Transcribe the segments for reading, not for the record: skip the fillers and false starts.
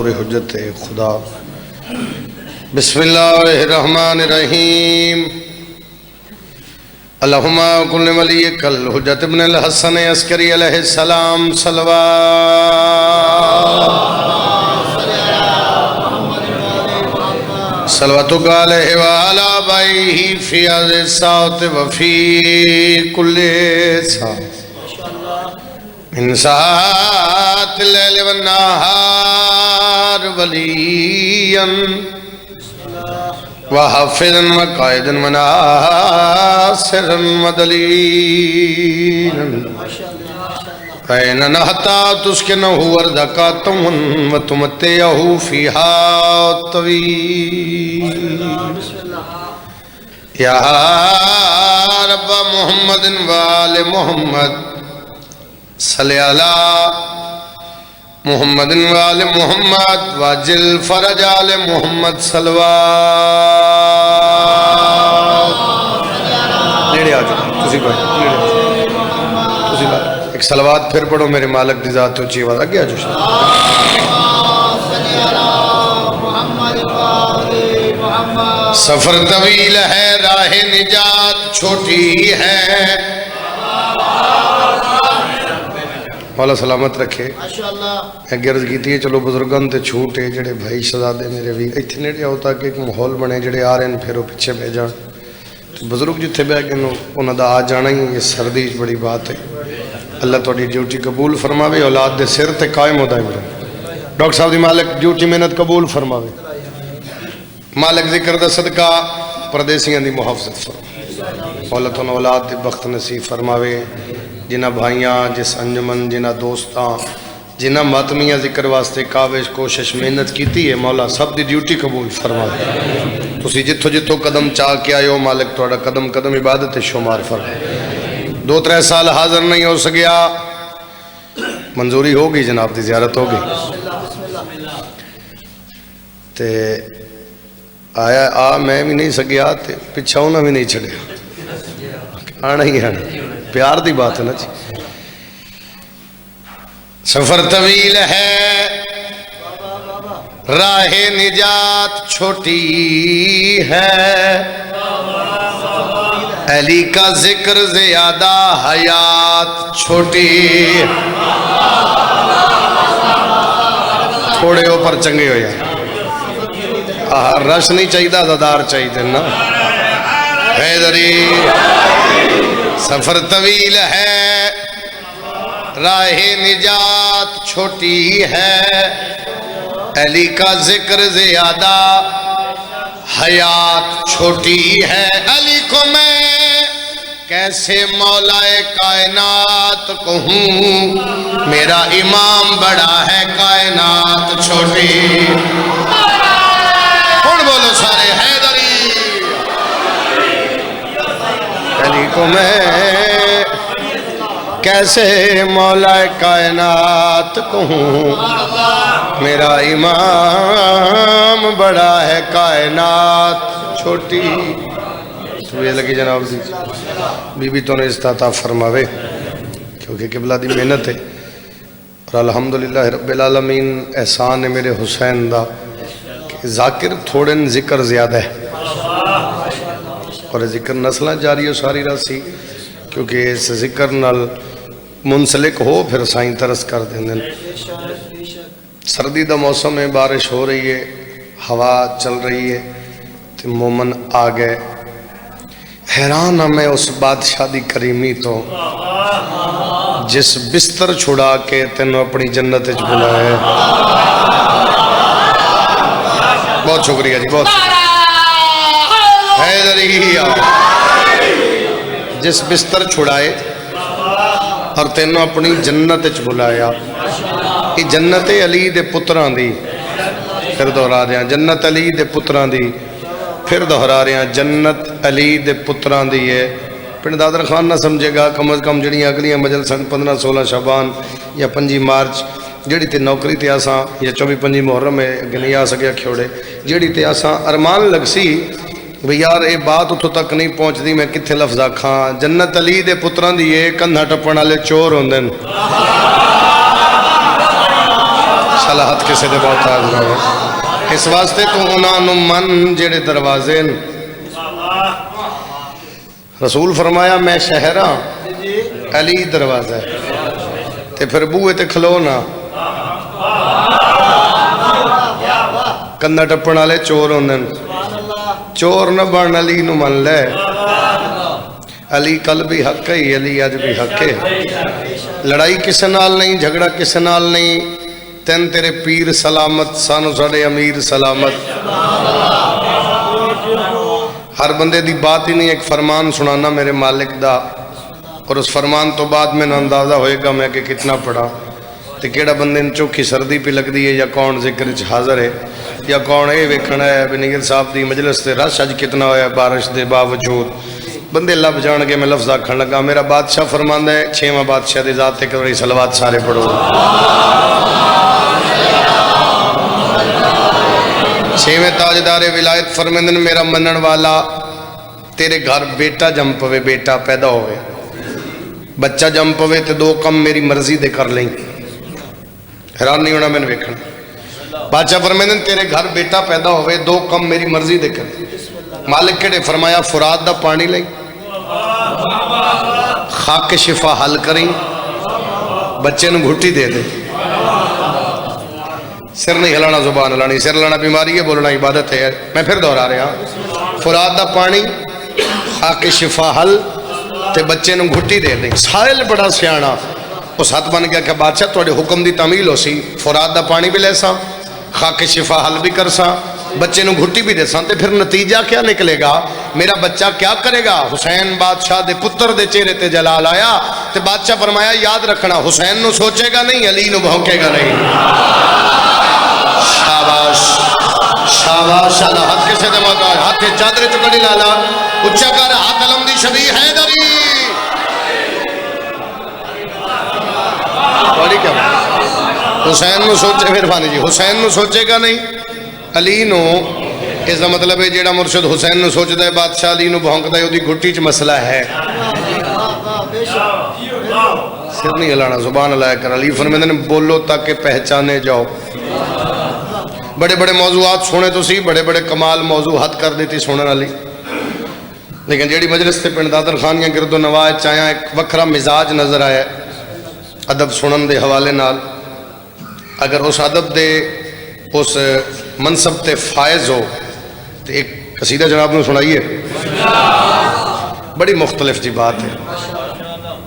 نور حجت خدا۔ بسم اللہ الرحمن الرحیم۔ اللہم کل ولیک الحجت ابن الحسن عسکری علیہ السلام صلواتک علیہ وعلا بائیہ فی عز الساعت وفی کل ساعت من ساعت اللیل والنہار ولیا وحافظا وقائدا وناصرا ودلیلا فإننا حتى تسكنه أرضك وتمتعه فيها طويل يا رب محمد وآل محمد صل على محمد وآل محمد واجل فرج آل محمد صلوات۔ نیڑے آجو تسی کوئی تسی بات ایک صلوات پھر پڑھو میرے مالک دی ذات اچھی آواز آگے آجو سفر طویل ہے راہ نجات چھوٹی ہے، مولا سلامت رکھے۔ میں گرز کی تھی چلو بزرگان تے چھوٹے جڑے بھائی شہزادے میرے بھی اتنے نیڑے ہوتا کہ ایک ماحول بنے جڑے آ رہے ہیں پھر وہ پیچھے بہ جان، بزرگ جتھے بہ کے انہوں دا آ جانا ہی یہ سردی بڑی بات ہے۔ اللہ تھوڑی ڈیوٹی قبول فرماوے، اولاد دے سر تے قائم ہو دائم رہے۔ ڈاکٹر صاحب دی مالک ڈیوٹی محنت قبول فرماوے، مالک ذکر دا صدقہ پردیسیاں دی محافظت فرماوے، مولا تو اولاد دی بخت نصیب فرماوے، جنہ بھائیاں جس انجمن جنہ دوستاں جنہ ماتمیاں ذکر واسطے کاوش کوشش محنت کیتی ہے، مولا سب دی ڈیوٹی قبول فرماوے۔ تسی جتھو جتھو قدم چاہ کے آئے ہو مالک توڑا قدم قدم عبادت شمار فرماوے۔ 2-3 سال حاضر نہیں ہو سکیا، منظوری ہوگی جناب دی زیارت ہوگی تے آیا میں بھی نہیں سکیا تے پچھا ہونا بھی نہیں چھڑیا، آنا ہی آنا پیار دی بات ہے نا جی۔ سفر طویل ہے راہ نجات چھوٹی ہے، علی کا ذکر زیادہ حیات چھوٹی، تھوڑے اوپر چنگے ہو جائے، رش نہیں چاہیے زدار چاہیے نا حیدری۔ سفر طویل ہے راہ نجات چھوٹی ہے، علی کا ذکر زیادہ حیات چھوٹی ہے، علی کو میں کیسے مولا کائنات کہوں، میرا امام بڑا ہے کائنات چھوٹی۔ کون بولو سارے حیدری، علی کو میں کیسے مولا کائنات کہوں، میرا امام بڑا ہے کائنات چھوٹی۔ تو یہ لگی جناب دی بی بی تو نے استعطا فرماوے کیونکہ قبلہ دی محنت ہے، اور الحمدللہ رب العالمین احسان ہے میرے حسین دا کہ ذاکر تھوڑن ذکر زیادہ ہے، اور ذکر نسلہ جاری ہو ساری راسی، کیونکہ اس ذکر نال منسلک ہو پھر سائیں ترس کر دیں۔ سردی دا موسم ہے، بارش ہو رہی ہے، ہوا چل رہی ہے، تو مومن آ گئے۔ حیران ہوں میں اس بادشاہ دی کریمی تو جس بستر چھڑا کے تینوں اپنی جنت اچ بلائے۔ بہت شکریہ جی، بہت حیدری جس بستر چھڑائے اور تینوں اپنی جنت اچ بلایا۔ یہ جنت علی دے پتران دی، پھر دہرا رہے ہیں جنت علی دے پتران دی، پھر دہرا رہے ہیں جنت علی دے پتران دی ہے۔ پنڈ دادر خان نہ سمجھے گا، کم از کم جڑیاں اگلیاں مجلساں 15-16 شعبان یا 5 مارچ جڑی تے نوکری تے آساں یا 24-25 محرم ہے گنی آ سکیا کھوڑے جڑی تے آساں ارمان لگ سی بھئی یار اے بات اتھو تک نہیں پہنچ دی، میں کتھے لفظہ کھاں۔ جنت علی دے پتران دیئے کندھا ٹپن والے چور ہوندن، اللہ حد کسے دے محتاج نہ ہو. اس واسطے تو انہاں نو من جڑے دروازے نے رسول فرمایا میں شہر ہاں علی دروازہ ہے تے پھر بوئے تے کھلو نا کندہ ٹپن والے چور ہوندے چور نہ بن علی نو من لے علی کل بھی حق ہے علی اج بھی حق ہے لڑائی کسے نال نہیں جھگڑا کسے نال نہیں تین تیرے پیر سلامت سانو ساڑے امیر سلامت ہر بندے دی بات ہی نہیں ایک فرمان سنانا میرے مالک دا اور اس فرمان تو بعد میں اندازہ ہوئے گا میں کہ کتنا پڑھا تے کیڑا بندے نے چوکھی سردی پہ لگ دی ہے یا کون ذکر چ حاضر ہے یا کون اے ویکھنا ہے بنیر صاحب دی مجلس تے رش اج کتنا ہویا بارش دے باوجود بندے لب جان کے میں لفظ آکھن لگا میرا بادشاہ فرماندا ہے چھواں بادشاہ دی ذات تے کروڑی صلوات سارے پڑھو چھویں تاجدار ولایت فرمیندن میرا منن والا تیرے گھر بیٹا جم پوے بیٹا پیدا ہوئے بچہ جم پوے تے دو کم میری مرضی دے کر لیں حیران نہیں ہونا میں نے ویکھنا بادشاہ فرمیندن تیرے گھر بیٹا پیدا ہوئے دو کم میری مرضی دے کر مالک کہڑے فرمایا فرات دا پانی لیں خاک شفا حل کریں بچے نو گھٹی دے دے سر نہیں ہلانا زبان ہلانی سر ہلانا بیماری ہے بولنا عبادت ہے میں پھر دہرا رہا فرات دا پانی خاک شفا حل تے بچے نو گھٹی دے دیں سائل بڑا سیانا اس ہاتھ بن گیا کہ بادشاہ توڑے حکم دی تعمیل ہو سی فرات دا پانی بھی لے سا خاک شفا حل بھی کر سا بچے نو گھٹی بھی دے سا تے پھر نتیجہ کیا نکلے گا میرا بچہ کیا کرے گا حسین بادشاہ دے پتر دے چہرے تے جلال آیا تے بادشاہ فرمایا یاد رکھنا حسین نو سوچے گا نہیں علی نو بھونکے گا نہیں شاباش شاباش اللہ حد کسے دے محتاج ہاتھ چادرے چکڑی لالا اچھا کر ہاتھ علم دی شبیح حیدری بڑی کیا حسین نو سوچے پھر فانی جی حسین نو سوچے گا نہیں علی نو اس کا مطلب ہے جیڑا مرشد حسین نو سوچتا ہے بادشاہ علی نو بھونکتا ہے وہ دی گھٹی چ مسئلہ ہے سر نہیں ہلانا زبان اللہ کر علی فرمیندے نے بولو تاکہ پہچانے جاؤ بڑے بڑے موضوعات سونے تو سی بڑے بڑے کمال موضوعات کر دیتی سونے علی لیکن جیڑی مجلس تے پنڈ دادر خانیاں گرد و نواز چاہیاں ایک وکھرا مزاج نظر آیا ادب سنن دے حوالے نال اگر اس ادب دے اس منصب تے فائز ہو تو ایک قصیدہ جناب نے سنائیے بڑی مختلف جی بات ہے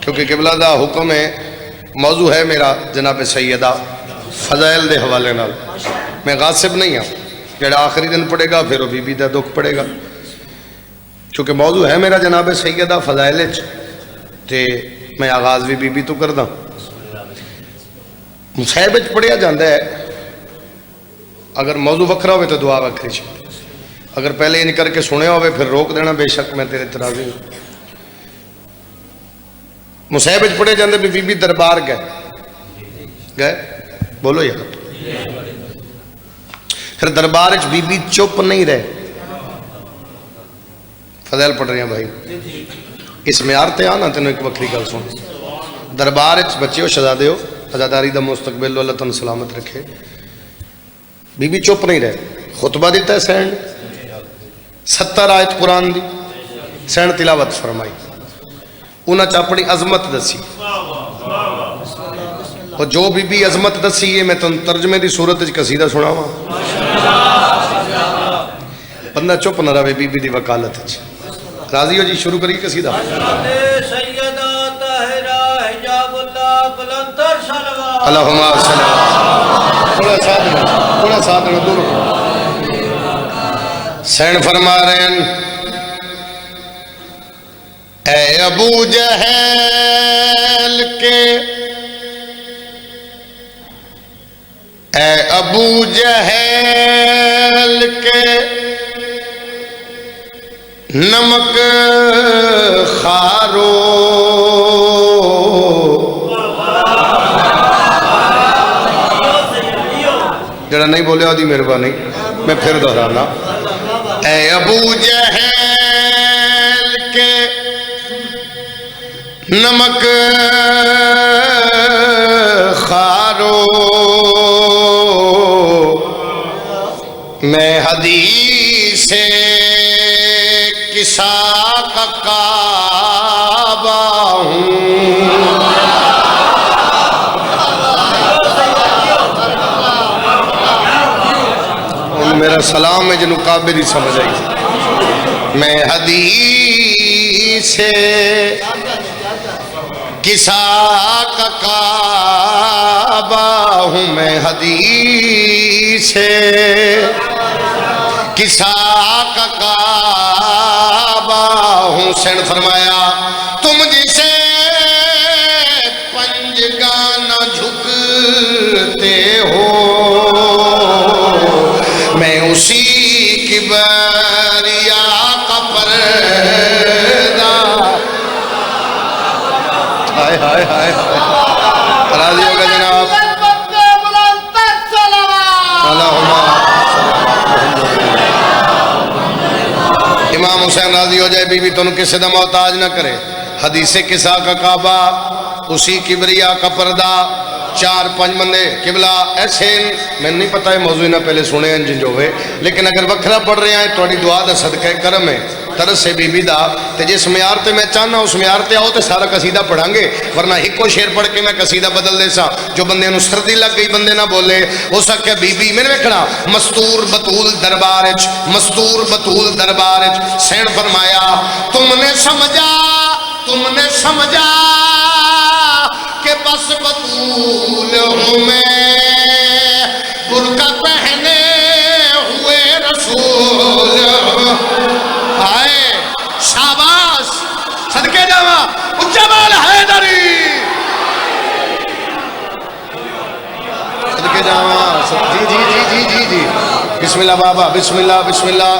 کیونکہ قبلہ دا حکم ہے موضوع ہے میرا جناب سیدہ فضائل دے حوالے نال میں غاصب نہیں ہوں جڑا آخری دن پڑے گا پھر وہ بی بی دا دکھ پڑے گا چونکہ موضوع ہے میرا جناب سیدہ فضائل تے میں آغاز بھی بی بی تو کردہ مصحب پڑھیا جاندہ ہے اگر موضوع وکھرا ہوئے تو دعا وکھری چاہیے اگر پہلے ان کر کے سنے ہوئے پھر روک دینا بے شک میں تیرے ترازی ہوں مصحب پڑھے جاندے بھی بی بی دربار گئے بولو یار پھر دربار بی بی چپ نہیں رہے فضائل پڑھ رہے ہیں بھائی اس معیار تے آنا تینوں ایک وکری گل سن دربار بچے ہو شہزادے ہو عزاداری دا مستقبل اللہ تعالیٰ سلامت رکھے بی بی چپ نہیں رہے خطبہ دیتا ہے سینڈ 70 آیت قرآن دی سینڈ تلاوت فرمائی انہاں چا اپنی عظمت دسی اور جو بی بی عظمت دسی ہے میں تن ترجمے دی صورت قصیدہ سناواں بندہ چپ نہ رہے بی بی دی وکالت راضی ہو جی شروع کری قصیدہ اللہم صلی تھوڑا ساتھ میں دور سین فرما رہے ہیں اے ابو جہل کے اے ابو جہل کے نمک خارو جڑا نہیں بولے آدھی مہربانی میں پھر دہرانا اے ابو جہل کے نمک خارو میں حدیث کسا کا کعبہ ہوں، میرا سلام ہے جنہوں کعبے نہیں سمجھ آئی، میں حدیث کسا کا کعبہ ہوں، میں حدیث کسا کا کعبہ ہوں۔ حسین فرمایا تم جسے پنجگانہ جھکتے ہو، میں اسی کبریا کا پردہ، ہائے ہائے ہائے راضی ہوگا جناب، امام حسین راضی ہو جائے، بی بی تنوں کسی دا محتاج نہ کرے۔ حدیث کسا کا کعبہ، اسی کبریا کا پردہ، 4-5 بندے قبلہ ایسے میں نہیں پتا ہے موضوع نہ پہلے سنے ہیں جن جو ہوئے، لیکن اگر وکھرا پڑھ رہے ہیں توڑی دعا دا صدقہ کرم ہے طرز سے بی بی دا تے جس معیار تے میں چاہنا اس معیار تے آؤ تے سارا قصیدہ پڑھاں گے، ورنہ ہکو شعر پڑھ کے میں قصیدہ بدل دے سا جو بندے نو سردی لگ گئی بندے نہ بولے ہو سکے بی بی میں نے وکھنا مستور بطول دربارچ، مستور بطول دربارچ سین فرمایا تم نے سمجھا کہ بس بطول ہوں میں، برقع پہنے ہوئے رسول، آئے شاباش صدقے جاوا اجمال حیدری، صدقے جاوا جی جی جی جی جی جی بسم اللہ بابا بسم اللہ بسم اللہ۔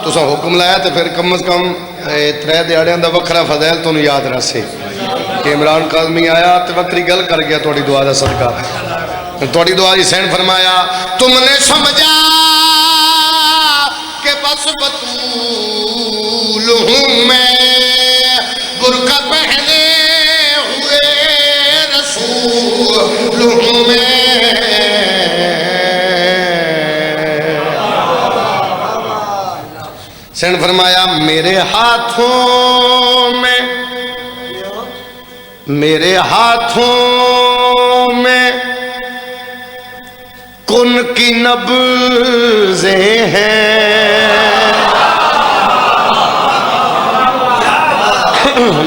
تو سا حکم لایا تو پھر کم از کم 3 دیہڑیاں دا وکھرا فضائل تو یاد رکھے کہ عمران کاظمی آیا تو وکری گل کر گیا توڑی دعا دا صدقہ، توڑی دعا حسین فرمایا تم نے سمجھا کہ بس بطول ہوں میں، برقع پہنے ہوئے رسول ہوں میں، حسین فرمایا میرے ہاتھوں میں کن کی نبضیں ہیں،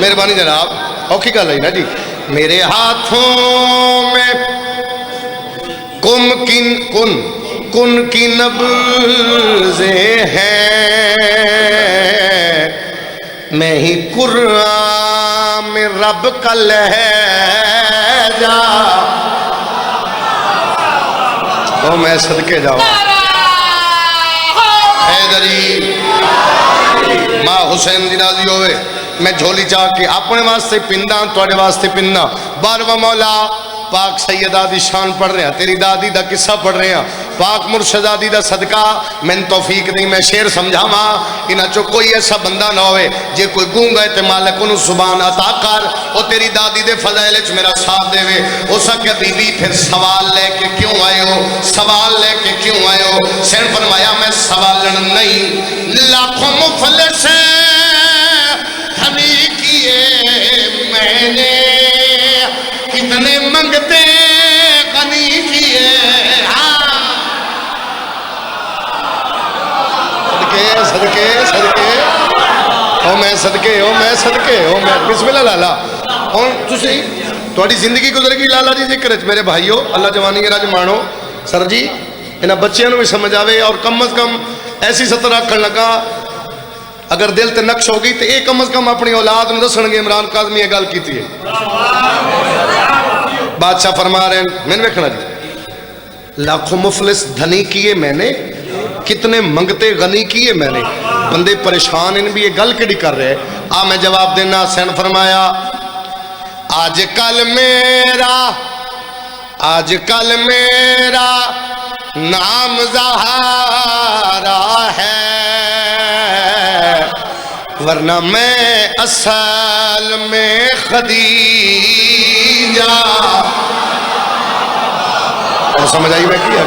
مہربانی جناب اوکھی گل ہے نا جی، میرے ہاتھوں میں کن کی نبضیں ہیں، میں ہی قرآن میں رب کا لہجہ، او میں صدقے جاؤں حیدری ماں حسین دی راضی ہوئے، میں جھولی چاہ کے اپنے واسطے پندہ توڑے واسطے پندہ، بارواں مولا پاک سیدہ دی شان پڑھ رہے ہیں، تیری دادی دا قصہ پڑھ رہے ہیں، پاک مرشدہ دی دا صدقہ میں توفیق نہیں میں شعر سمجھا ماں انہاں چو کوئی ایسا بندہ نہ ہوئے جے کوئی گونگا ہے تے مالک انہوں زبان عطا کر او تیری دادی دے فضائلچ میرا ساتھ دے وے ہو سکے بی بی پھر سوال لے کے کیوں آئے ہو، سوال لے کے کیوں آئے ہو؟ سین فرمایا میں سوالن نہیں، لاکھوں مفلس ہمیں کیے میں نے، کتنے منگتے غنی کیے، صدقے او میں صدقے بسم اللہ لالا اور تسی توڑی زندگی گزر گئی لالا جی ذکر ہے میرے بھائیو، اللہ جوانی راج مانو سر جی انہاں بچیاں نو بھی سمجھ آوے اور کم از کم ایسی سطر رکھن لگا اگر دل تے نقش ہو گئی تو ایک کم از کم اپنی اولاد نو دسن گے عمران کاظمی یہ گل کیتی ہے۔ بادشاہ فرما رہے ہیں میں نے ویکھنا جی لاکھوں مفلس دھنی کیے میں نے، کتنے منگتے غنی کیے میں نے، بندے پریشان ان بھی یہ گل کیڑی کر رہے میں جواب دینا۔ حسین فرمایا آج کل میرا نام زہارا ہے، ورنہ میں اصل میں خدیجہ، اور سمجھ آئی میں کیا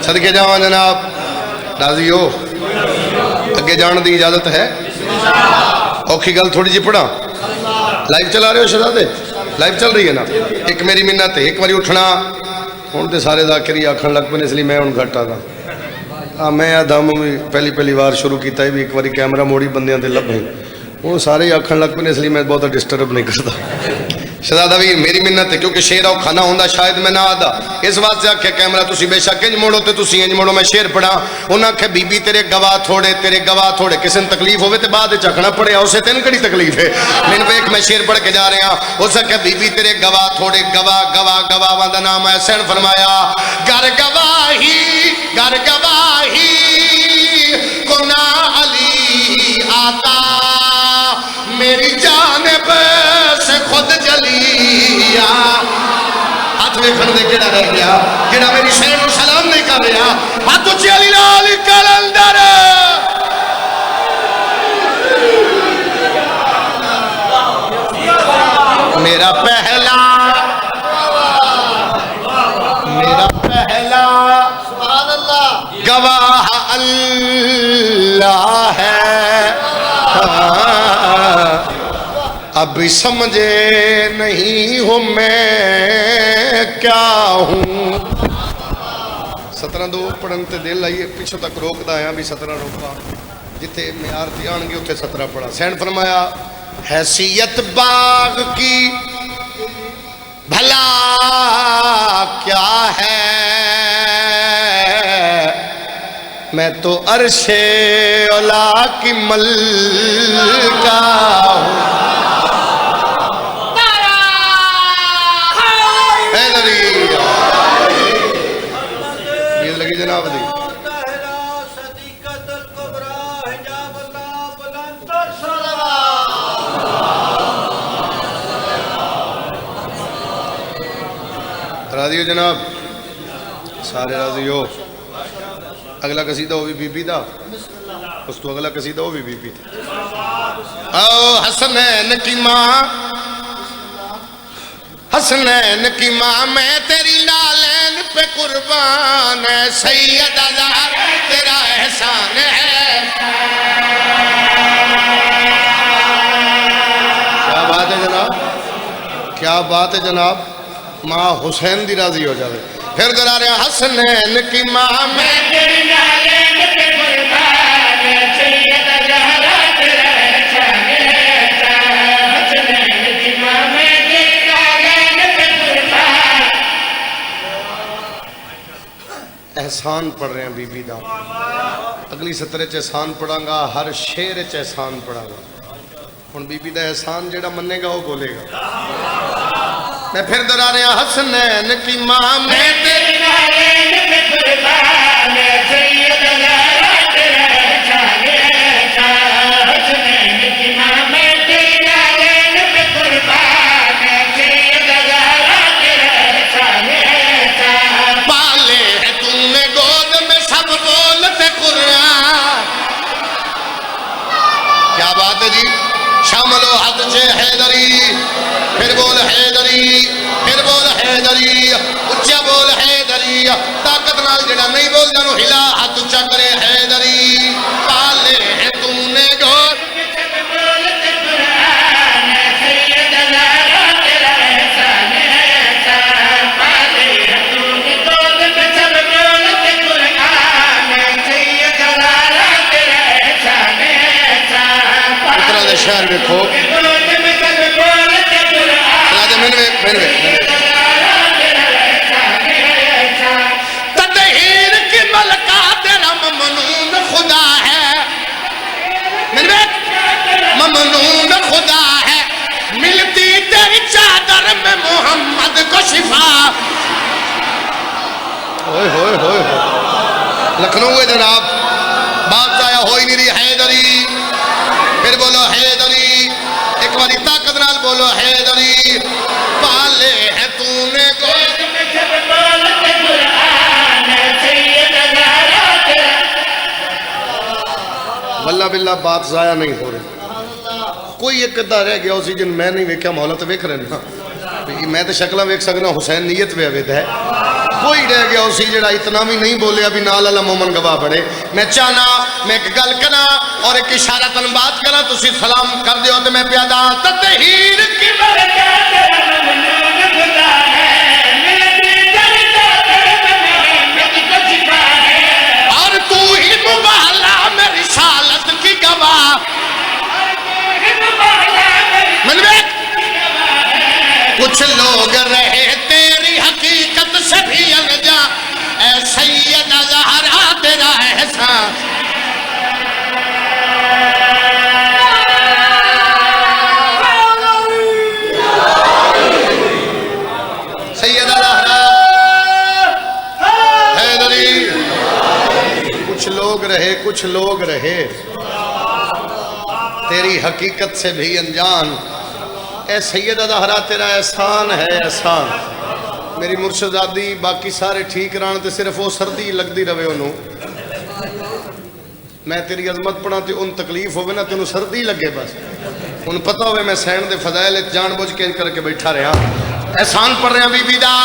صدقے جاواں جناب راضی ہو اگے جان دی اجازت ہے اوکھی گل تھوڑی جی پڑھا لائیو چلا رہے ہو شہزادے لائیو چل رہی ہے نا ایک میری منت ہے ایک باری اٹھنا ہوں تو سارے ذاکری آکھن لگ پے اس لیے میں ہوں گھٹ آتا میں دم بھی پہلی بار شروع کیتا ہے بھی ایک باری کیمرہ موڑی بندیاں تے لبھیں وہ سارے آکھن لگ پے اس لیے میں بہت ڈسٹرب نہیں کرتا شہزادہ ویر میری منت ہے کیونکہ شیر اور کھانا ہوندا شاید میں نہ آدا اس واسطے آکھیا کیمرہ تسی بے شک انج موڑو تے تسی انج موڑو میں شیر پڑھا انہاں آکھیا بی بی تیرے گواہ تھوڑے کسی نے تکلیف ہوئے تے بعد چکھنا پڑے اسے تین کڑی تکلیف ہے میں ویکھ میں شیر پڑھ کے جا رہا اس آکھیا بی بی تیرے گواہ تھوڑے گواہ دا نام ہے حسین فرمایا گر گواہی کو نہ علی آتا میری جانب سے خود جلیا ہاتھ ویکھن دے کیڑا رہ گیا کیڑا میری شیر کو سلام نہیں کر رہا ہاتھ اچھی علی لال کلندر میرا پہلا سبحان اللہ گواہ اللہ ہے اب سمجھے نہیں ہوں میں کیا ہوں 17 دو پڑھن تے دل آئیے پیچھے تک روکدا ہے بھی 17 روکا جتے معیار تے آن گے اتنے 17 پڑھا سین فرمایا حیثیت باغ کی بھلا کیا ہے میں تو عرش اولا کی ملکہ ہوں لگی جناب دی راضی ہو جناب سارے راضی ہو اگلا قصیدہ ہو بھی بی بی دا اس تو اگلا قصیدہ ہو بھی بی بی دا او حسنین کی ماں میں تیری لالین پہ قربان ہے سید ازہر تیرا احسان ہے کیا بات ہے جناب کیا بات ہے جناب ماں حسین دی راضی ہو جاوے پھر درا رہے حسنین کی ماں میں تیری لالین پہ قربان ہے سید ازہر تیرا احسان ہے حسنین کی ماں میں احسان پڑھ رہے ہیں بی بی دا اگلی سطرے چ احسان پڑھاں گا ہر شعر چ احسان پڑھاں گا ہن بی بی دا احسان جیڑا مننے گا وہ بولے گا میں پھر درا رہا حسنین کی ماں میں تیری لالین پہ قربان ہے سید ازہر تیرا احسان ہے حسنین کی ماں میں تیری لالین پہ قربان ہے سید ازہر تیرا احسان ہے پالے ہے تو نے گود میں سب بولتے قرآن کیا بات ہے جی شامل و حد سے حیدری پھر بول حیدری پھر بول حیدری اچھا بول حیدری طاقت نال جڑا نہیں بول جانو ہلا ہاتھ اچھا کرے حیدری پالے ہے تو نے گود میں سب بولتے قرآن سید ازہر تیرا احسان ہے پالے ہے تو نے گود میں سب بولتے قرآن سید ازہر تیرا احسان ہے اتنا دے شہر دیکھو تطہیر کی ملکہ تیرا ممنون خدا ہے ممنون خدا ہے ملتی تیری چادر میں محمد کو شفا ہوئے ہوئے ہوئے لکھنؤ ہے جناب بات جایا ہوئی نہیں رہی حیدری پھر بولو حیدری ایک باری طاقت نال بولو حیدری پالے ہے تو نے گود میں سب بولتے قرآن سید ازہر تیرا واللہ باللہ بات ضائع نہیں ہو رہی کوئی ایک ادھا رہ گیا اسی جن میں نہیں ویکھیا محلت ویکھ رہے نا میں تو شکلہ ویکھ سکنا حسین نیت وے ہے کوئی رہ گیا اسی جڑا اتنا بھی نہیں بولیا بھی نال اللہ مومن گواہ بڑے. میں چاہنا میں ایک گل کرا اور ایک اشارہ تن بات کرا تسی سلام کر دیو تے میں پیادا تطہیر کی برکت ممنون خدا ہے میری جلتا ہے اور تو ہی مبالا میں رسالت کی گواہ منویت کچھ لوگ رہے تیری حقیقت سے بھی انجا اے سیدہ زہرا تیرا احسان سیدہ زہرا حیدری کچھ لوگ رہے تیری حقیقت سے بھی انجان اے سیدہ زہرا تیرا احسان ہے احسان. میری مرشدادی باقی سارے ٹھیک رہن تے صرف وہ سردی لگ دی روے انہوں میں تیری عظمت پڑھا تے ان تکلیف ہوئے نا تے انہوں سردی لگے بس ان پتہ ہوئے میں سین دے فضائل جان بوجھ کے کر کے بیٹھا رہا احسان پڑھ رہے ہیں بی بی دا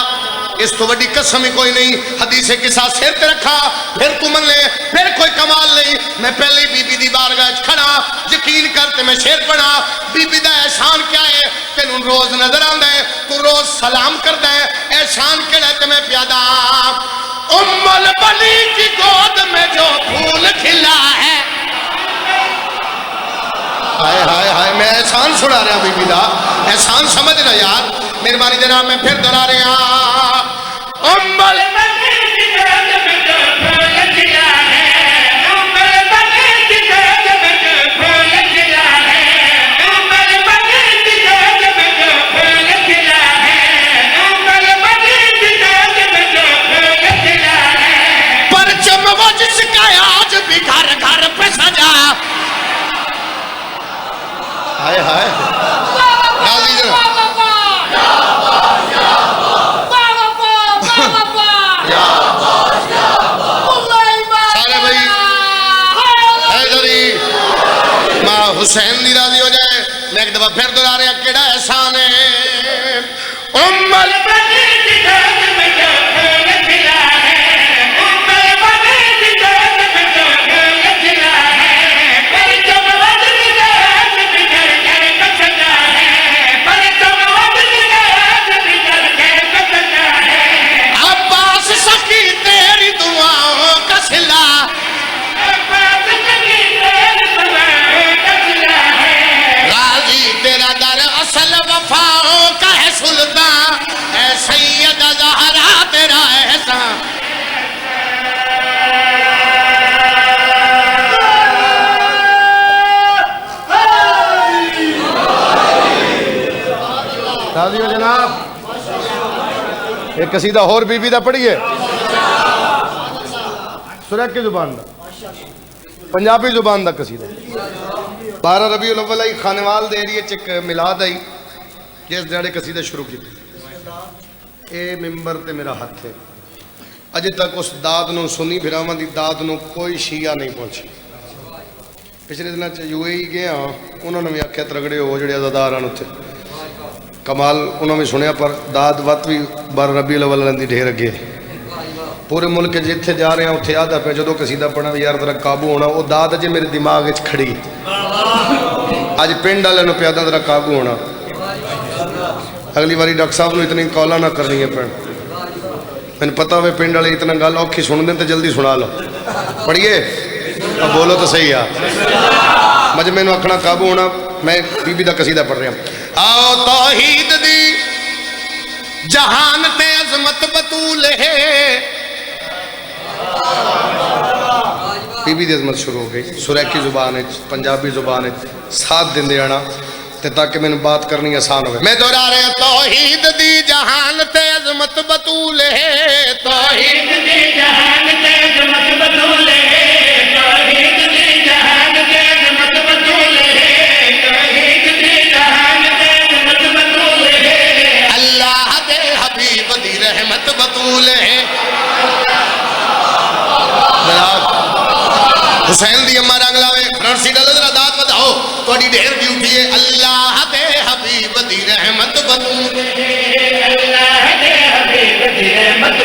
اس تو وڈی قسم ہی کوئی نہیں. حدیث قصہ سر تے رکھا پھر تو من لے پھر کوئی کمال نہیں. میں پہلے بی بی دی بارگاہ کھڑا یقین کرتے میں شیر پڑھا بی بی دا احسان کیا ہے تینوں روز نظر آندا ہے تو روز سلام کردا ہے احسان کیڑا ہے تے میں پیادا ام البنی کی گود میں جو پھول کھلا ہے ہائے ہائے ہائے میں احسان سنا رہا بی بی دا احسان سمجھنا یار مہربانی جناب میں پھر دہرا رہا ام البنی کی گود میں جو پھول کھلا ہے ام البنی کی گود میں جو پھول کھلا ہے ام البنی کی گود میں جو پھول کھلا ہے ام البنی کی گود میں جو پھول کھلا ہے پرچم وہ جس کا آج بھی گھر گھر پہ سجا ہائے ہائے راضی جناب حسین دی راضی ہو جائے میں ایک دفعہ پھر دہرا رہا کیڑا احسان ہے ام البنی کی گود میں جو پھول کھلا ہے ام البنی کی گود میں جو پھول کھلا ہے پرچم وج کی گود میں گھر گھر کو سجا ہے پرچم وج کی گود میں گھر گھر کو سجا ہے عباس سخی تیری دعاؤں کا صلہ تیرا در اصل وفاؤں کا ہے سلطان اے سیدہ زہرا تیرا احسان راضی ہو جناب ایک قصیدہ اور بی بی دا پڑھیے سرخ کی زبان دا پنجابی زبان دا قصیدہ 12 ربیع الاول آئی خانوال دے ایریے چک ملاد آئی جس دیڑے قصیدہ شروع کی اے ممبر تے میرا ہاتھ ہے اجے تک اس داد نو سنی بھراواں دی داد نو کوئی شیعہ نہیں پہنچی. پچھلے دنوں یو اے ای گیا انہوں نے بھی آکھیا ترگڑے ہو جڑے عزادار ہیں اتنے کمال انہوں نے سنیا پر داد وقت بھی 12 ربیع الاول دی ڈھیر اگے پورے ملک جتھے جا رہے ہیں اتھے آدھا پہ جدو قصیدہ پڑھنا یار ذرا قابو ہونا وہ داد اجے میرے دماغ وچ کھڑی اج پنڈ والے نو پیادا ذرا قابو ہونا. اگلی باری ڈاکٹر صاحب نو اتنی کالاں نہ کرنی ہے پڑھ میں پتہ ہوئے پنڈ والے اتنا گل اوکھی سن دیں تو جلدی سنا لو پڑھیے اب بولو تو صحیح آ مجمع نو اکھنا قابو ہونا. میں بی بی دا قصیدہ پڑھ رہا ہوں آؤ توحید دی جہان تے عظمت بطول ہے بی بی دی عظمت شروع ہو گئی سریکی زبان ہے پنجابی زبان ہے ساتھ دن دے آنا تے تاکہ میں نے بات کرنی آسان ہوئے. میں دہرا رہا توحید دی جہان تے عظمت بطول ہے توحید دی جہان تے عظمت بطول ہے توحید دی جہان تے عظمت بطول ہے توحید دی جہان تے عظمت بطول ہے اللہ دے حبیب دی رحمت بطول ہے. حسین دی امہ رنگ لاوے فرنٹ سیٹ ذرا داد بداؤ تھوڑی ڈھیر ڈیوٹی ہے اللہ دے حبیب دی رحمت بطول ہے اللہ دے حبیب دی رحمت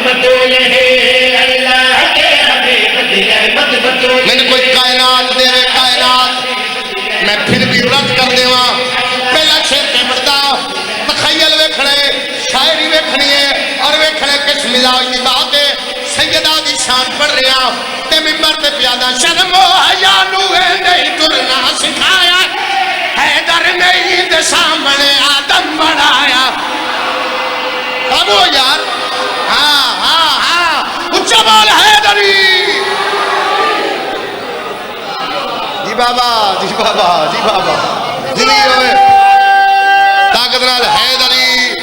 میں کوئی کائنات دے کائنات میں پھر بھی رد کر دیواں پہلا شیر پہ پڑھتا تخیل ویکھنے شاعری ویکھنی ہے اور ویکھنے کس مزاج کی بات ہے سیدہ دی شان پڑھ رہا تے ممبر تے پیادا شرم و حیا نوے نہیں ترنا سکھایا حیدر نے عید سامنے آدم بڑھایا اب وہ یار ہاں ہاں ہاں اچھا بال حیدری جی بابا جی بابا جی بابا دلی ہوئے طاقت نال حیدری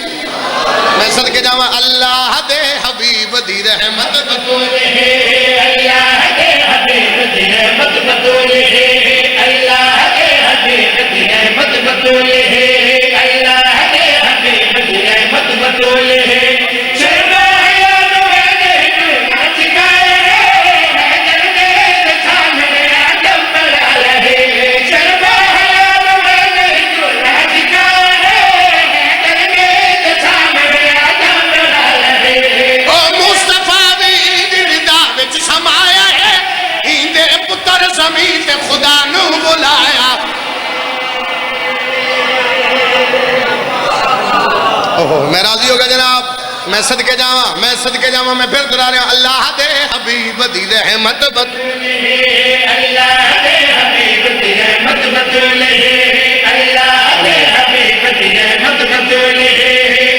میں صدقے جاواں اللہ دے حبیب دی رحمت بطولے اللہ دے حبیب دی رحمت بطولے اللہ دے حبیب دی رحمت بطولے اللہ دے حبیب دی رحمت بطولے خدا نو بلایا میں راضی ہو گیا جناب میں صدقے جاواں میں پھر دلا رہا ہوں اللہ دے حبیب دی رحمت بطولے اللہ دے حبیب دی رحمت بطولے اللہ دے حبیب دی رحمت بطولے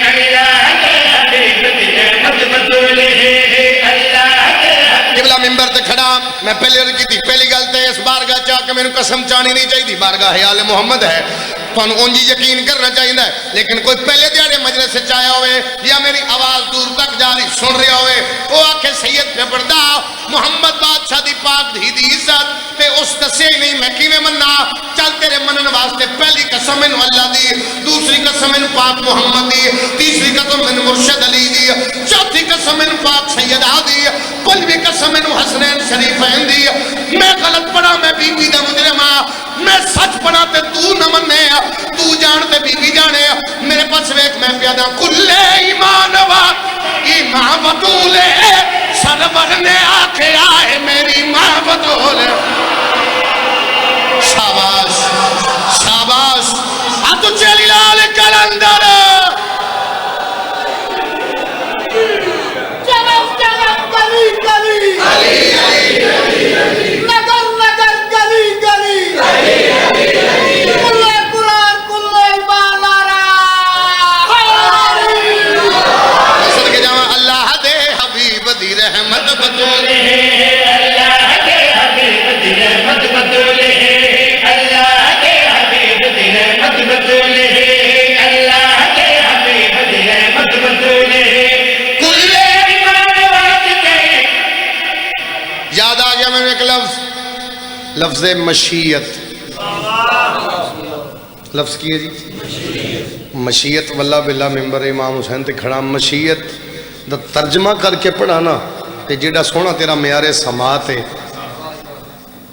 اللہ دے حبیب دی رحمت بطولے قبلہ ممبر تے کھڑا میں پہلے عرض کی تھی پہلی گل تے اس بارگاہ چاہ کے میرے قسم چانی نہیں چاہی تھی بارگاہ حیال محمد ہے تو انجی یقین کرنا چاہیے لیکن کوئی پہلے دیارے مجلس سے چاہیا ہوئے یا میری آواز دور تک جاری سن رہا ہوئے وہ آکھے سید پہ پڑھتا محمد بادشاہ دی پاک دی عزت تے اس دسے ہی نہیں میں کیویں مننا چل تیرے منن واسطے پہلی قسم انو اللہ دی دوسری قسم انو پاک محمد دی تیسری قسم انو مرشد علی دی چوتھی قسم انو پاک سیدہ دی پنجویں قسم انو حسنین شریفین دی میں غلط پڑھا میں بی بی دا مجرمہ میں سچ پڑھا تے تو نہ منے تو جانتے بی بی جانے میرے پاس ویک میں پیادا کلے ایمان وات ایمان بطولے سرور نے آکھے آئے میری ماں بطولے شاباش شاباش آتو چلی لال کلندر جنب جنب گلی گلی علی علی علی علی نگر نگر گلی گلی کلے قرآن کلے بالارا اصل کے جاواں اللہ دے حبیب دی رحمت بطولے اللہ دے حبیب دی رحمت بطولے اللہ دے حبیب دی رحمت بطولے اللہ دے حبیب دی رحمت بطولے کلے ایمان واسطے یاد آ گیا میں ایک لفظ مشیت لفظ کی ہے جی مشیت واللہ باللہ ممبر امام حسین تے کھڑا مشیت دا ترجمہ کر کے پڑھانا تے جیڑا سونا تیرا معیار سماعت ہے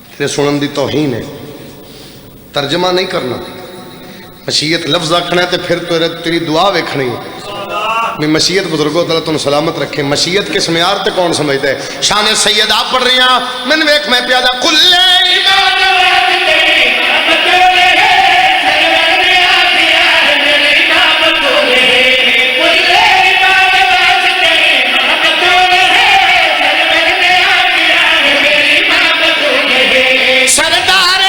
تیرے سنن دی توہین ہے ترجمہ نہیں کرنا مشیت لفظ آکھنا ہے تے پھر تیری دعا ویکھنی ہے میں مشیت بزرگوں تعالیٰ تم سلامت رکھے مشیت کس معیار تے کون سمجھتا ہے شان سید آپ پڑھ رہی ہیں من ویکھ میں پیادا کلے ایمان واسطے بطولے سرور نے آکھے آئے میری ماں بطولے کلے ایمان واسطے بطولے سرور نے آکھے آئے میری ماں بطولے سردار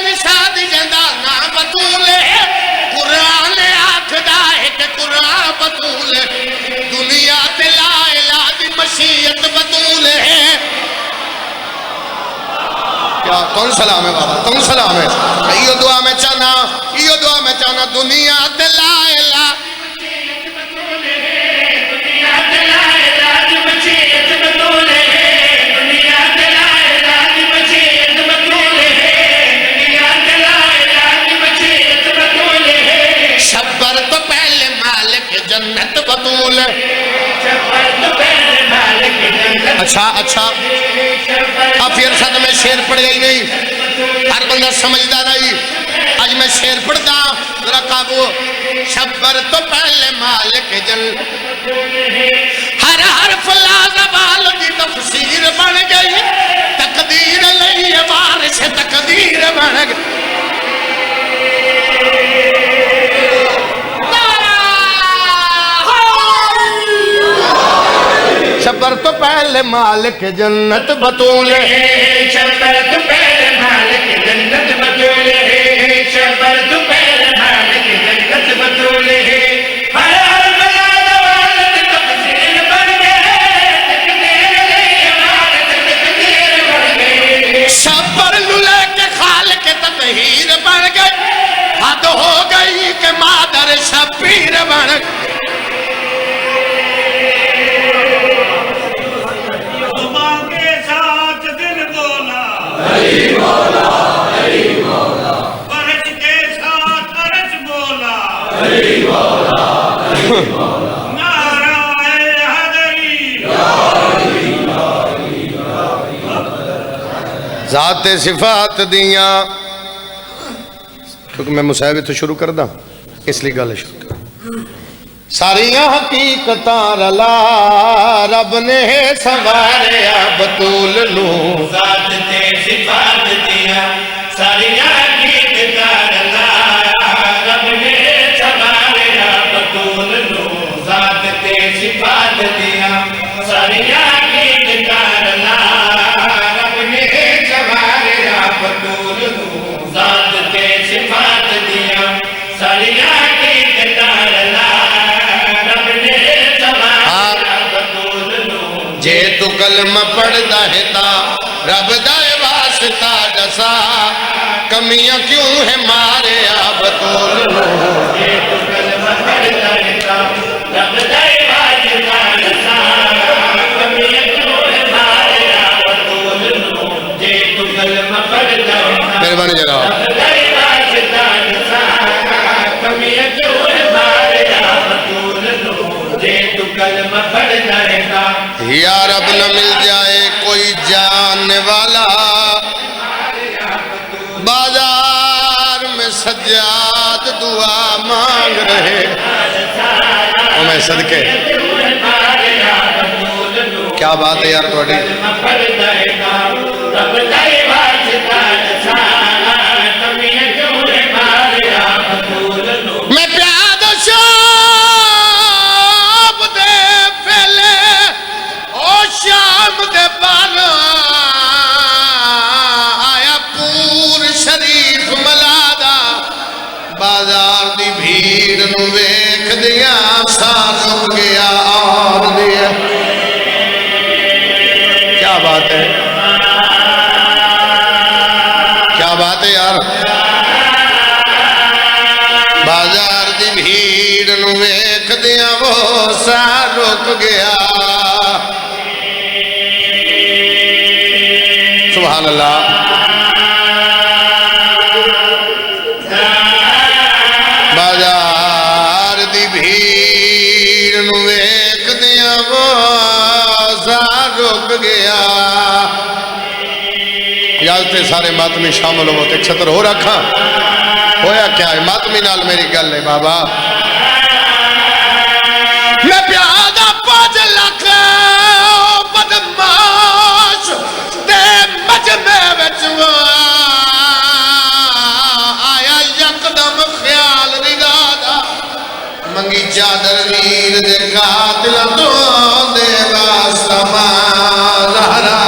نشاد جندہ نا بطولے قرآن آکھدا ہے کہ قرآن بطولے دنیا تے لا الہ دی مشیت بطولے کیا کون سلام ہے بابا کون سلام ہے یہ دعا میں چاہنا دنیا تے لا الہ دنیا دلائے راج مچیت بطولے دنیا دلائے راج مچیت بطولے دنیا دلائے راج مچیت بطولے شبر تو پہلے مالک جنت بطول شبر تو پہلے مالک جنت اچھا پھر صد میں شیر پڑھ گئی نہیں ہر بندہ سمجھدا نہیں آج میں شیر پڑھتا ذرا قابو شبر تو پہلے مالک جنت ہر حرف لازوال کی تفسیر بن گئی تقدیر لئی وارث تقدیر بن گئی شبر تو پہلے مالک جنت بطول ہے شبر تو پہلے مالک جنت بطول ہے شبر تو پہلے مالک جنت بطول ہے ہر ہر بلا دوالت تفسیر بن گئے تقدیر لئی وارث تقدیر بن گئے شبر لے کے خالق تطہیر بن گئی حد ہو گئی کہ مادر شبیر بن گئی ذات صفات دیاں کیونکہ میں مصاحبے تو شروع کر دا اس لیے گل شروع کر ساریاں حقیقتاں رلا رب نے سواریا بطول نو ذات تے صفات دیاں ساریاں حقیقتاں رلا رب نے سواریا بطول نو ذات تے صفات دیاں ساریاں حقیقتاں رلا رب نے سواریا بطول نو ذات تے صفات دیاں ساریاں حقیقتاں رلا جے تو کلمہ پڑھدا ہے تا رب دا واسطہ دسا کمیاں کیوں ہے مارے بطول نو جے تو کلمہ پڑھدا ہے تا رب دا واسطہ دسا کمیاں کیوں ہے مارے بطول نو جے تو کلمہ پڑھدا ہے تا مہربانی جناب رب دا واسطہ دسا کمیاں کیوں ہے مارے بطول نو جے تو کلمہ پڑھدا ہے تا یا رب نہ مل جائے کوئی جاننے والا بازار میں سجاد دعا مانگ رہے اور میں صدقے کیا بات ہے یار توڑی میں پیاد شام دے بانا آیا پور شریف ملادا بازار دی بھیڑ نو ویکھ دیا سار رک گیا اور دیا کیا بات ہے کیا بات ہے یار بازار دی بھیڑ نو ویکھ دیا وہ سار رک گیا سبحان اللہ بازار دی بھیڑ نو ویکھ دیا وہ سار رک گیا اجازت سارے ماتمی شامل ہو تے چھتر ہو رکھا ہویا کیا ہے ماتمی نال میری گل ہے بابا میں پیادہ 5 لاکھ بدماش تے مجمع وچ آیا یکدم خیال رگادا منگی چادر ویر دے قاتل تو دے واسطہ زہرا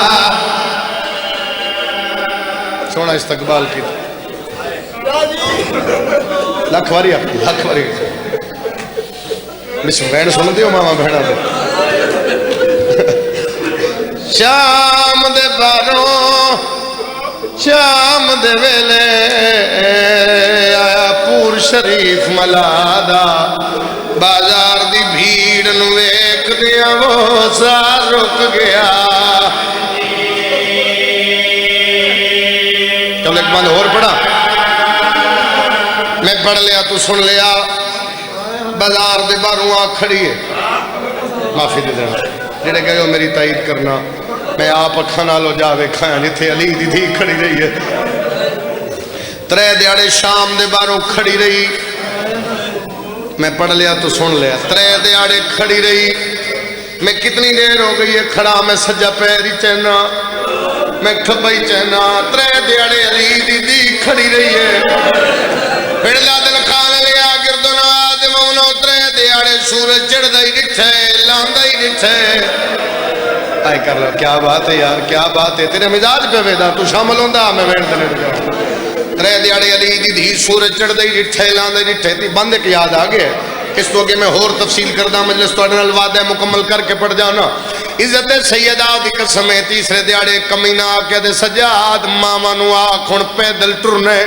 سونا استقبال کی لکھ واری آپ کی لکھ واری مس بہن سن دیو ماما بہنا دے شام دے باروں شام دے ویلے آیا پور شریف ملادا بازار دی بھیڑ نو ویکھ دیا وہ سار رک گیا چل ایک بند اور پڑھا میں پڑھ لیا تو سن لیا بازار دے باروں آ کھڑی ہے معافی دے دینا جڑے گئے ہو میری تائید کرنا میں آپ اکھا نالو جاوے کھایا جتھے علی دی تھی کھڑی رہی ہے 3 دیاڑے شام دے باروں کھڑی رہی میں پڑھ لیا تو سن لیا 3 دیاڑے کھڑی رہی میں کتنی دیر ہو گئی ہے کھڑا، میں سجا پیری چہنا میں کھبئی چہنا، ترے دیاڑے علی دی دی کھڑی رہی ہے، پھر لادن کھان لیا گردن آدم انہوں ترے دیاڑے سورج چڑھ دائی ڈٹھے لاندائی ڈٹھے۔ آئی کر رہا کیا بات ہے یار، کیا بات ہے، تیرے مزاج پہ ویدہ تو شامل ہوندہ میں ویڑ دنے لگا۔ ترے دیاڑے علی دی دی سورج چڑھ دائی ڈٹھے لاندائی ڈٹھے تھی، بند ایک یاد آگئے اس تو کہ میں اور تفصیل کردہ مجلس تو اڈنال وعدہ مکمل کر کے پڑھ جانا۔ عزت سیدہ دی قسم ہے تیسرے دیاڑے کمینہ آکے دے سجاد ماما نو آکھن پیدل ٹرنے،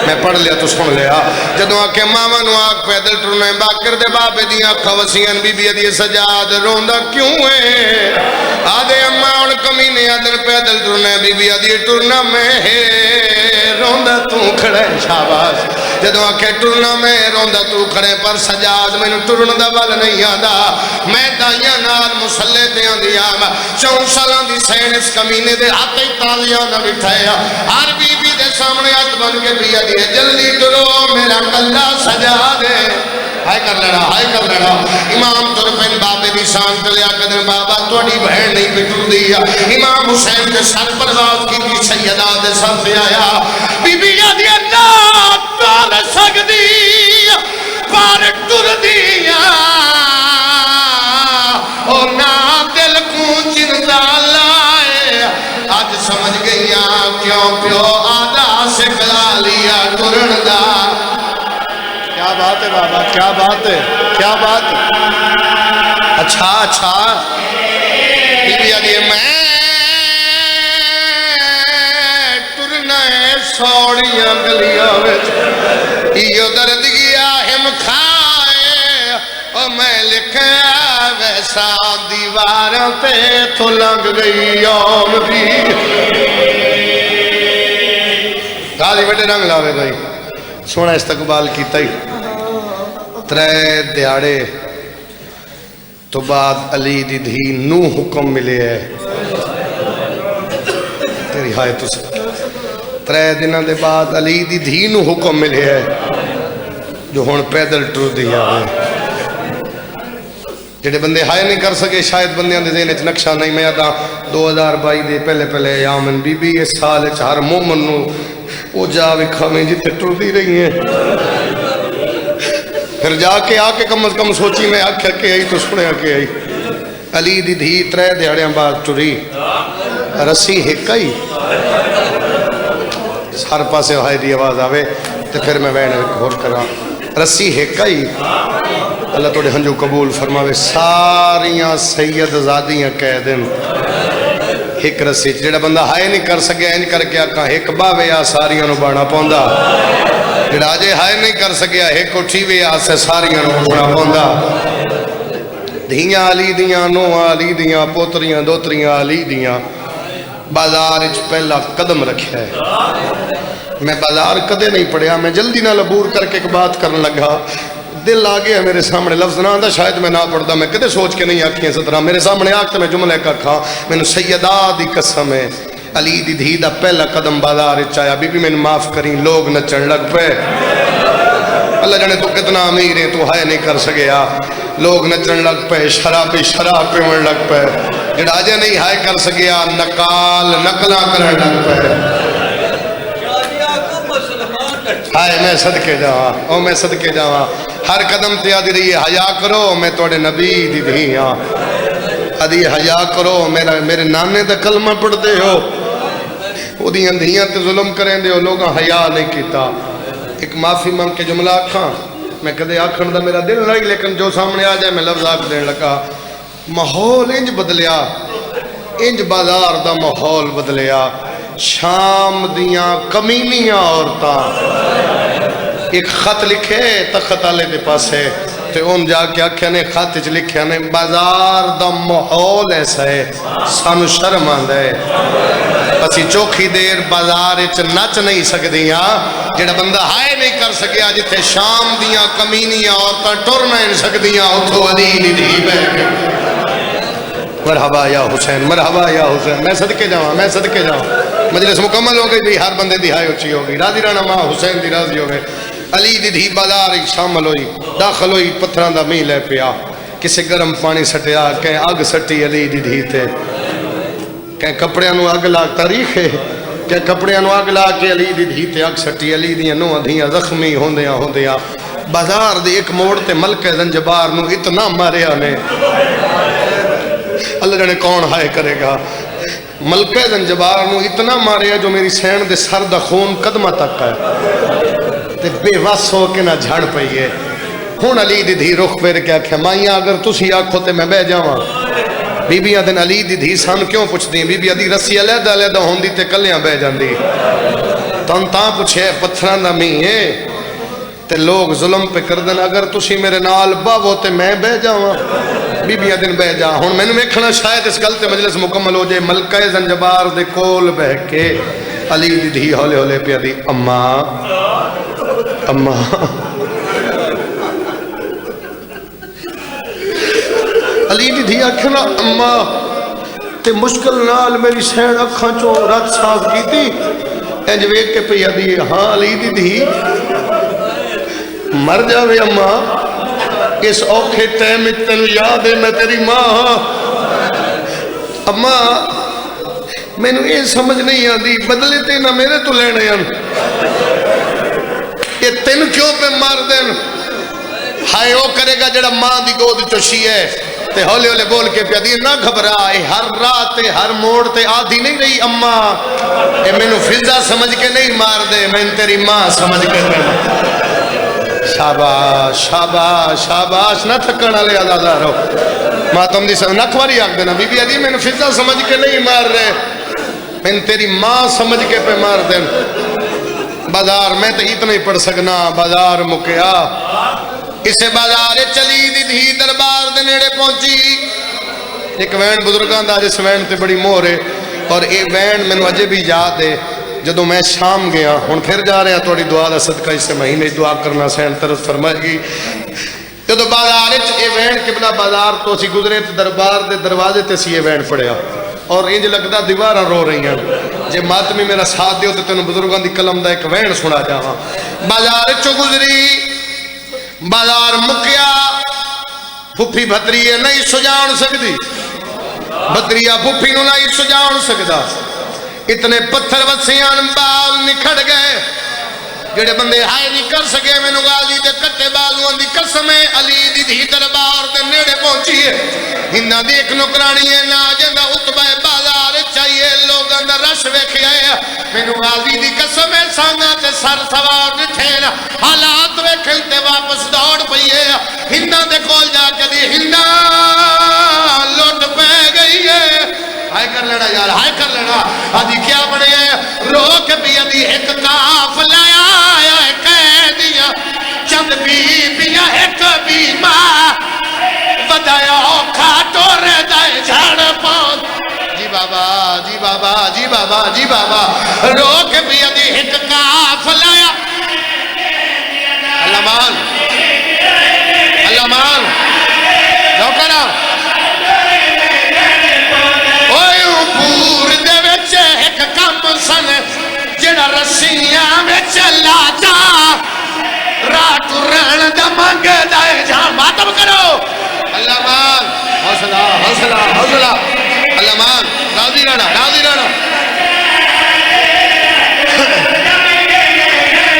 میں پڑھ لیا تو سن لیا، جدو آکے ماما نو آکھ پیدل ٹرنے باکر دے بابے دیاں خواسیاں بی بی دی سجاد روندہ کیوں ہے؟ آدھے اممہ ان کمینے آدھر پیدل ٹرنے بی بی دی ٹرنا میں ہے، روندہ تو کھڑے شاباش، جدو آکے ٹرنا میں روندہ تو کھڑے پر سجاد میں نے ٹرن دا بل نہیں آدھا، میں دائیاں نال مسلے دیاں دیاں 4 سالان دی سین اس کمینے دے آتے ہی تالیاں نہ بٹھایا، ہر بی بی دے سامنے ہاتھ بن کے بیا دیئے جلدی ٹرو میرا کلہ سجا دے، ہائے کر لینا امام ترپین بابے دی سان چلیا قدر بابا توڑی بہن نہیں بٹر دیا، امام حسین کے سر پر باز کی تھی سیدہ دے سر پہ آیا، بی بی دی اللہ پار سک دی پار ٹر دیا، او نا دل کو چندہ لائے، آج سمجھ گئیا کیوں پیو آدھا سکھلا لیا ٹرن دا۔ کیا بات ہے بابا، کیا بات ہے، کیا بات ہے، اچھا بی بی آدھی میں ٹرنا ہے سوڑیاں گلیاں وچ، ایو درد گیا ہم کھائے، اور میں لکھیا ویسا دیواراں پہ تو لنگ گئی یوم بھی، غازی بیٹے رنگ لاوے گئی، سونا استقبال کیتا ہی، ترے دیاڑے تو بعد علی دی دھی نو حکم ملے ہے، تیری ہائے تو سے ترے دنہ دے بعد علی دی دھی نو حکم ملے ہے جو ہون پیدل ٹر دیا ہے، جڑے بندے ہائے نہیں کر سکے شاید بندیاں دے ذہن اچ نقشہ نہیں، میں یاداں 2022 دے پہلے یامن بی بی اس سال اچ ہر مومن نو وہ جا وکھا میں جتے ٹر دی رہی ہیں، پھر جا کے آکے کم از کم سوچی میں آکھا کے آئی تو سنے آکے آئی، علی دی دھی ترے دیاڑیاں بعد ٹری، رسی ہکائی، ہر پاسے ہائے دی آواز آوے تو پھر میں وین گھور کرا، رسی ہکائی، اللہ توڑے ہنجو قبول فرماوے، ساریاں سید زادیاں کہہ دیں ایک رسی، جڑا بندہ ہائے نہیں کر سکے انج کر کے آکھاں ایک باوے یا ساریاں نو بانا پوندا، جڑا آجے ہائے نہیں کر سکیا ایک اٹھی وے آسے ساریاں نو بانا پوندا، دھیاں علی دیاں نو علی دیاں پوتریاں دوتریاں علی دیاں، بازار اچ پہلا قدم رکھیا ہے، میں بازار کدے نہیں پڑھیا، میں جلدی نہ لبور کر کے ایک بات کرنے لگا، دل آگیا میرے سامنے لفظ نہ آندہ شاید میں نہ پڑھدا، میں کدے سوچ کے نہیں آکھیں سترہ، میرے سامنے آکھتے میں جملے کا کھا، میں نے سیدہ دی قسم ہے، علی دی دھی دا پہلا قدم بازار چایا، بی بی میں نے معاف کریں لوگ نچن لگ پہ، اللہ جانے تو کتنا امیر ہے تو ہائے نہیں کر سکیا، لوگ نچن لگ پہ، شراب پیون لگ پہ، جڑا آجے نہیں ہائے کر سکیا نقلہ کرن لگ پہ، ہائے میں صدقے جاواں، او میں صدقے جاواں، ہر قدم تے آدھی رہی ہے حیا کرو میں توڑے نبی دی دھیاں، آدھی حیا کرو میرے نانے دا کلمہ پڑھ دے ہو، وہ دیاں دھیاں تے ظلم کریں دے ہو، لوگاں حیا نہیں کیتا، ایک معافی مانگ کے جملہ آکھاں، میں کدے آکھن دا میرا دل نہیں لیکن جو سامنے آ جائے میں لفظ آکھ دین لگا، ماحول انج بدلیا، انج بازار دا ماحول بدلیا، شام دیاں کمینیاں عورتاں ایک خط لکھے تخت آلے دے پاسے تے ان جا کے آکھیا نے خط چ لکھیا نے بازار دا ماحول ایسا ہے سانو شرم آندا ہے اسی چوکھی دیر بازار چ نچ نہیں سکدیاں جڑا بندہ ہائے نہیں کر سکیا جتھے شام دیاں کمینیاں عورتاں ٹر نہیں سکدیاں اتھوں علی دی دھی بیٹھ کے مرحبا یا حسین میں صدقے جاواں مجلس مکمل ہو گئی بھی ہر بندے دی ہائے اچھی ہو گئی راضی رانا ماں حسین دی راضی ہو گئے علی دی دھی بازار شامل ہوئی داخل ہوئی پتھران دا میل ہے پیا کسے گرم پانی سٹیا کہیں اگ سٹی علی دی دھی تے کہیں کپڑیاں نو اگ لا تاریخ ہے کہ کپڑیاں نو اگ لا کے علی دی دھی تے اگ سٹی علی دیاں نو دھیاں زخمی ہوندیاں بازار دی ایک موڑ تے ملکہ زنجبار نو اتنا ماریا نے اللہ جانے کون ہائے کرے گا ملکہ زنجبار نو اتنا ماریا جو میری سین دے سر دا خون قدمہ تک ہے تے بے وس ہو کے نہ جھڑ پئیے ہون علی دی دھی رخ پھیر کے آکھے مائیاں اگر تسی آکھو تے میں بہ جاواں بی بیاں دن علی دی دھی سان کیوں پوچھدیں بی بی دی رسی علیحدہ ہوندی تے کلیاں بہ جاندی تاں پوچھے پتھراں دا میں ہے تے لوگ ظلم پہ کردن اگر تسی میرے نال باو تے میں بہ جاواں بی بیاں دن بہ جا ہن مینوں ویکھنا شاید اس گل تے مجلس مکمل ہو جائے ملکہ زنجبار دے کول بہ کے علی دی دھی ہولے ہولے پیا دی اماں علی دی دھی آکھنا اماں تے مشکل نال میری سین اکھاں چوں رات صاف کیتی انج ویکھ کے پیا دی ہاں علی دی دھی مر جاوے اماں اس اوکھے ٹائم تینو یاد ہے میں تیری ماں ہاں اماں مینوں یہ سمجھ نہیں آندی بدلے تے نہ میرے تو لینے ہیں یہ تین کیوں پہ مار دین ہائے او کرے گا جڑا ماں دی گود چوشی ہے تے ہولے ہولے بول کے پیا دی نہ گھبرا اے ہر رات ہر موڑ تے آدھی نہیں رہی اماں اے مینوں فضا سمجھ کے نہیں مار دے میں تیری ماں سمجھ کے شاباش شاباش شاباش نہ تھکن والے آزادار ہو ماتم دی نکھواری آکھ دینا بی بی آدھی میں نے فضا سمجھ کے نہیں مار رہے میں تیری ماں سمجھ کے پہ مار دین بازار میں تو اتنا ہی پڑھ سکنا بازار مکیا اسے بازار چلی دی دھی دربار دے نیڑے پہنچی ایک وین بزرگان دا جس وین تے بڑی مور ہے اور اے وین میں نے اجے بھی یاد ہے جدو میں شام گیا ہن پھر جا رہا توڑی دعا دا صدقہ اسے مہینے دعا کرنا سین طرف فرمائے گی جدو بازار اے وین قبلہ بازار تو سی گزرے تے دربار دے دروازے تے سی یہ وین پڑیا اور انج لگدا دیواراں رو رہی ہیں جے ماتمی میرا ساتھ دیو تے تینوں بزرگاں دی قلم دا ایک وین سنا جاواں بازار چوں گزری بازار مکیا پھپھی بھتری نہیں سجان سکتی بھتریا پھپھی نو نہیں سجان سکدا اتنے پتھر وسیان بال نکھڑ گئے جڑے بندے ہائے نہیں کر سکے میں غازی دے کٹے بالوں دی قسم علی دی دھی دربار دے نیڑے پہنچی ہے ہنہ دی ایک نکرانی ہے نا جندہ اتبہ بازار چاہیے لوگاں دا رش ویکھے آئے میں غازی دی قسم سانگا تے سر سوار نٹھے حالات ویکھن تے واپس دوڑ پئیے ہنہ دے کول جا کے دی ہنہ لوٹ پہ گئی ہے ہائے کر لینا یار ہائے کر لینا آدھی کیا بڑے ہیں رو کے بھی آدھی ایک کاف لایا ہے قیدیاں چند بیبیاں ایک بھی ماں بدایا اوکھا ٹورے دائے جھاڑ پاؤں جی بابا جی بابا جی بابا جی بابا رو کے بھی آدھی ایک کاف لایا اللہ مان اللہ مان جو کرا جڑا رسیاں میں چلا جا رات رہن دا منگ دائے جہاں ماتم کرو اللہ مان حوصلہ حوصلہ حوصلہ اللہ مان راضی رہنا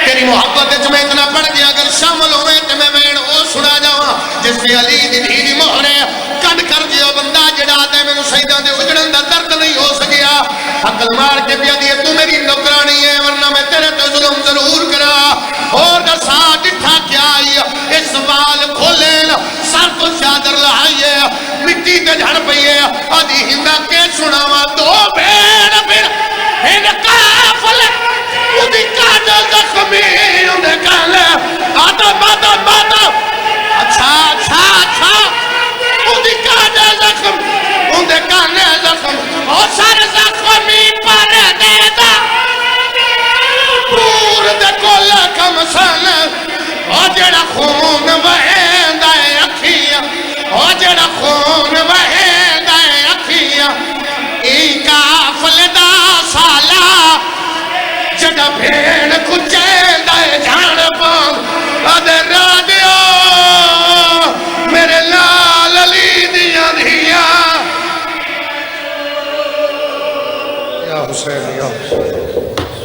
تیری محبت میں اتنا پڑھ گیا اگر شامل ہوئے تو میں وین او سنا جاواں جس نے علی دی دھی مہرے کٹ کر دیو بندہ جڑا دے میں سیدہ دے اجڑن دا درد نہیں ہو سکیا عقل مار کے پیا دیئے تو میری نوکرانی ہے ورنہ میں تیرے تو ظلم ضرور کرا اور دسا ڈٹھا کیا آئی اس بال کھولین سر کو چادر لہائیے مٹی تے جھڑ پئیے آدھی ہندہ کے سناوا دو بین بین ہن کافل اودی کاجل زخمی انہیں کہلے آتا اچھا اودی کاجل زخم انہیں کہلے زخم اور سارے زخمی پر دیتا پور دے کول کم سن اور جڑا خون وہیندا ہے اکھیاں اور جڑا خون وہیندا ہے اکھیاں ای کافل دا سالا جڑا بھیڑ کچیندا ہے جھاڑ پاؤں ادے را دیو میرے لال یا حسین یا حسین